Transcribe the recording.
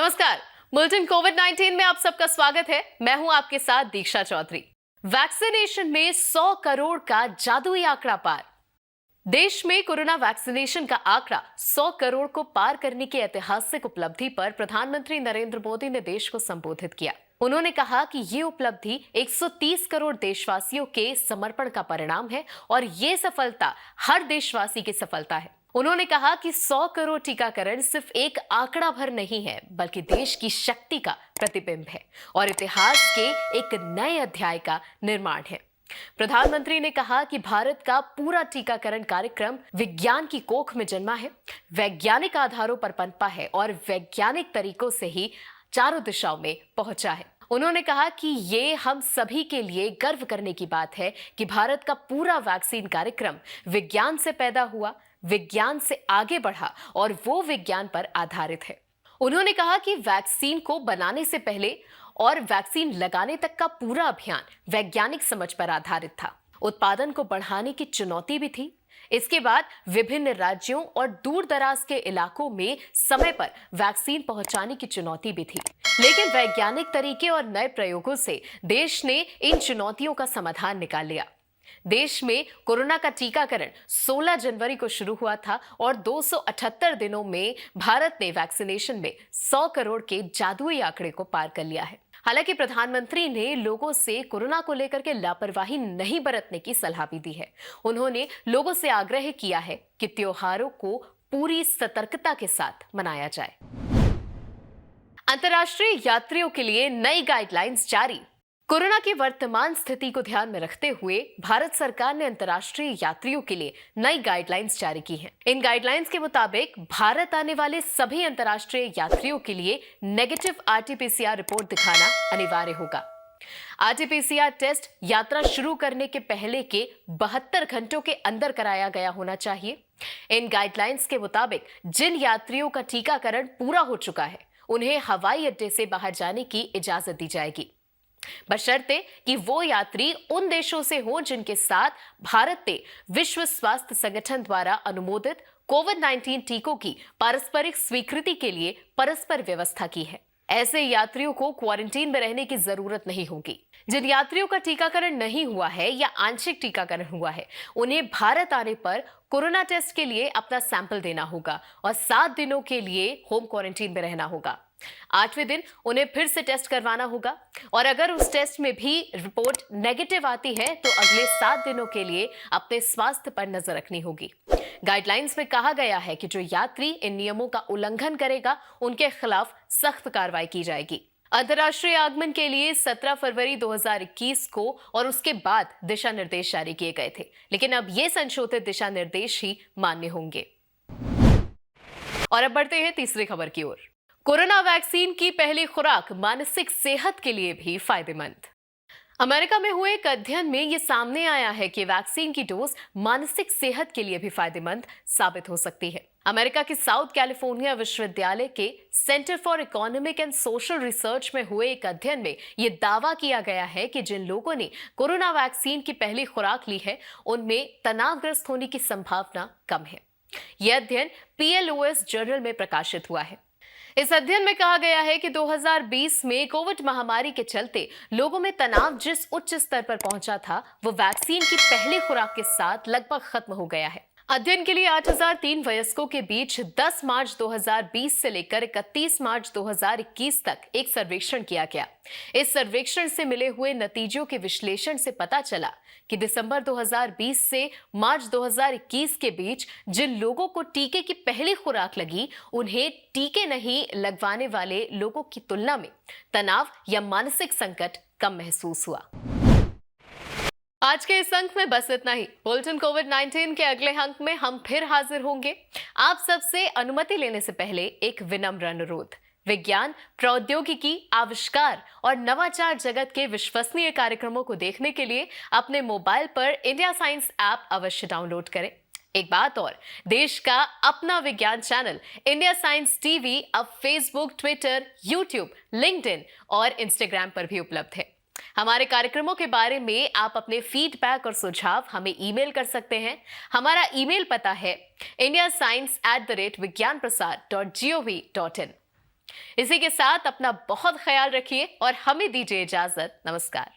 नमस्कार। बुलेटिन कोविड-19 में आप सबका स्वागत है। मैं हूं आपके साथ दीक्षा चौधरी। वैक्सीनेशन में 100 करोड़ का जादुई आंकड़ा पार। देश में कोरोना वैक्सीनेशन का आंकड़ा 100 करोड़ को पार करने की ऐतिहासिक उपलब्धि पर प्रधानमंत्री नरेंद्र मोदी ने देश को संबोधित किया। उन्होंने कहा कि ये उपलब्धि 130 करोड़ देशवासियों के समर्पण का परिणाम है और ये सफलता हर देशवासी की सफलता है। उन्होंने कहा कि 100 करोड़ टीकाकरण सिर्फ एक आंकड़ा भर नहीं है, बल्कि देश की शक्ति का प्रतिबिंब है और इतिहास के एक नए अध्याय का निर्माण है। प्रधानमंत्री ने कहा कि भारत का पूरा टीकाकरण कार्यक्रम विज्ञान की कोख में जन्मा है, वैज्ञानिक आधारों पर पनपा है और वैज्ञानिक तरीकों से ही चारों दिशाओं में पहुंचा है। उन्होंने कहा कि ये हम सभी के लिए गर्व करने की बात है कि भारत का पूरा वैक्सीन कार्यक्रम विज्ञान से पैदा हुआ, विज्ञान से आगे बढ़ा और वो विज्ञान पर आधारित है। उन्होंने कहा कि वैक्सीन को बनाने से पहले और वैक्सीन लगाने तक का पूरा अभियान वैज्ञानिक समझ पर आधारित था। उत्पादन को बढ़ाने की चुनौती भी थी। इसके बाद विभिन्न राज्यों और दूर दराज के इलाकों में समय पर वैक्सीन पहुंचाने की चुनौती भी थी, लेकिन वैज्ञानिक तरीके और नए प्रयोगों से देश ने इन चुनौतियों का समाधान निकाल लिया। देश में कोरोना का टीकाकरण 16 जनवरी को शुरू हुआ था और 278 दिनों में भारत ने वैक्सीनेशन में 100 करोड़ के जादुई आंकड़े को पार कर लिया है। हालांकि प्रधानमंत्री ने लोगों से कोरोना को लेकर के लापरवाही नहीं बरतने की सलाह भी दी है। उन्होंने लोगों से आग्रह किया है कि त्योहारों को पूरी सतर्कता के साथ मनाया जाए। अंतर्राष्ट्रीय यात्रियों के लिए नई गाइडलाइंस जारी। कोरोना की वर्तमान स्थिति को ध्यान में रखते हुए भारत सरकार ने अंतर्राष्ट्रीय यात्रियों के लिए नई गाइडलाइंस जारी की हैं। इन गाइडलाइंस के मुताबिक भारत आने वाले सभी अंतर्राष्ट्रीय यात्रियों के लिए नेगेटिव आरटी-पीसीआर रिपोर्ट दिखाना अनिवार्य होगा। आरटी-पीसीआर टेस्ट यात्रा शुरू करने के पहले के 72 घंटों के अंदर कराया गया होना चाहिए। इन गाइडलाइंस के मुताबिक जिन यात्रियों का टीकाकरण पूरा हो चुका है, उन्हें हवाई अड्डे से बाहर जाने की इजाजत दी जाएगी, बशर्ते कि वो यात्री उन देशों से हो जिनके साथ भारत ने विश्व स्वास्थ्य संगठन द्वारा अनुमोदित कोविड-19 टीकों की पारस्परिक स्वीकृति के लिए परस्पर व्यवस्था की है। ऐसे यात्रियों को क्वारंटीन में रहने की जरूरत नहीं होगी। जिन यात्रियों का टीकाकरण नहीं हुआ है या आंशिक टीकाकरण हुआ है, उन्हें भारत आने पर कोरोना टेस्ट के लिए अपना सैंपल देना होगा और 7 दिनों के लिए होम क्वारंटीन में रहना होगा। 8वें दिन उन्हें फिर से टेस्ट करवाना होगा और अगर उस टेस्ट में भी रिपोर्ट नेगेटिव आती है तो अगले 7 दिनों के लिए अपने स्वास्थ्य पर नजर रखनी होगी। गाइडलाइंस में कहा गया है कि जो यात्री इन नियमों का उल्लंघन करेगा, उनके खिलाफ सख्त कार्रवाई की जाएगी। अंतर्राष्ट्रीय आगमन के लिए 17 फरवरी 2021 को और उसके बाद दिशा निर्देश जारी किए गए थे, लेकिन अब ये संशोधित दिशा निर्देश ही मान्य होंगे। और अब बढ़ते हैं तीसरी खबर की ओर। कोरोना वैक्सीन की पहली खुराक मानसिक सेहत के लिए भी फायदेमंद। अमेरिका में हुए एक अध्ययन में यह सामने आया है कि वैक्सीन की डोज मानसिक सेहत के लिए भी फायदेमंद साबित हो सकती है। अमेरिका के साउथ कैलिफोर्निया विश्वविद्यालय के centre for economic and social research में हुए एक अध्ययन में यह दावा किया गया है कि जिन लोगों ने कोरोना वैक्सीन की पहली खुराक ली है, उनमें तनावग्रस्त होने की संभावना कम है। यह अध्ययन PLOS जर्नल में प्रकाशित हुआ है। इस अध्ययन में कहा गया है कि 2020 में कोविड महामारी के चलते लोगों में तनाव जिस उच्च स्तर पर पहुंचा था, वो वैक्सीन की पहली खुराक के साथ लगभग खत्म हो गया है। अध्ययन के लिए 8003 वयस्कों के बीच 10 मार्च 2020 से लेकर 31 मार्च 2021 तक एक सर्वेक्षण किया गया। इस सर्वेक्षण से मिले हुए नतीजों के विश्लेषण से पता चला कि दिसंबर 2020 से मार्च 2021 के बीच जिन लोगों को टीके की पहली खुराक लगी, उन्हें टीके नहीं लगवाने वाले लोगों की तुलना में तनाव या मानसिक संकट कम महसूस हुआ। आज के इस अंक में बस इतना ही। बुलेटिन कोविड-19 के अगले अंक में हम फिर हाजिर होंगे। आप सबसे अनुमति लेने से पहले एक विनम्र अनुरोध। विज्ञान, प्रौद्योगिकी, आविष्कार और नवाचार जगत के विश्वसनीय कार्यक्रमों को देखने के लिए अपने मोबाइल पर इंडिया साइंस ऐप अवश्य डाउनलोड करें। एक बात और, देश का अपना विज्ञान चैनल इंडिया साइंस टीवी अब फेसबुक, ट्विटर, यूट्यूब, लिंक्डइन और इंस्टाग्राम पर भी उपलब्ध है। हमारे कार्यक्रमों के बारे में आप अपने फीडबैक और सुझाव हमें ईमेल कर सकते हैं। हमारा ईमेल पता है indiascience@vigyanprasad.gov.in। इसी के साथ अपना बहुत ख्याल रखिए और हमें दीजिए इजाजत। नमस्कार।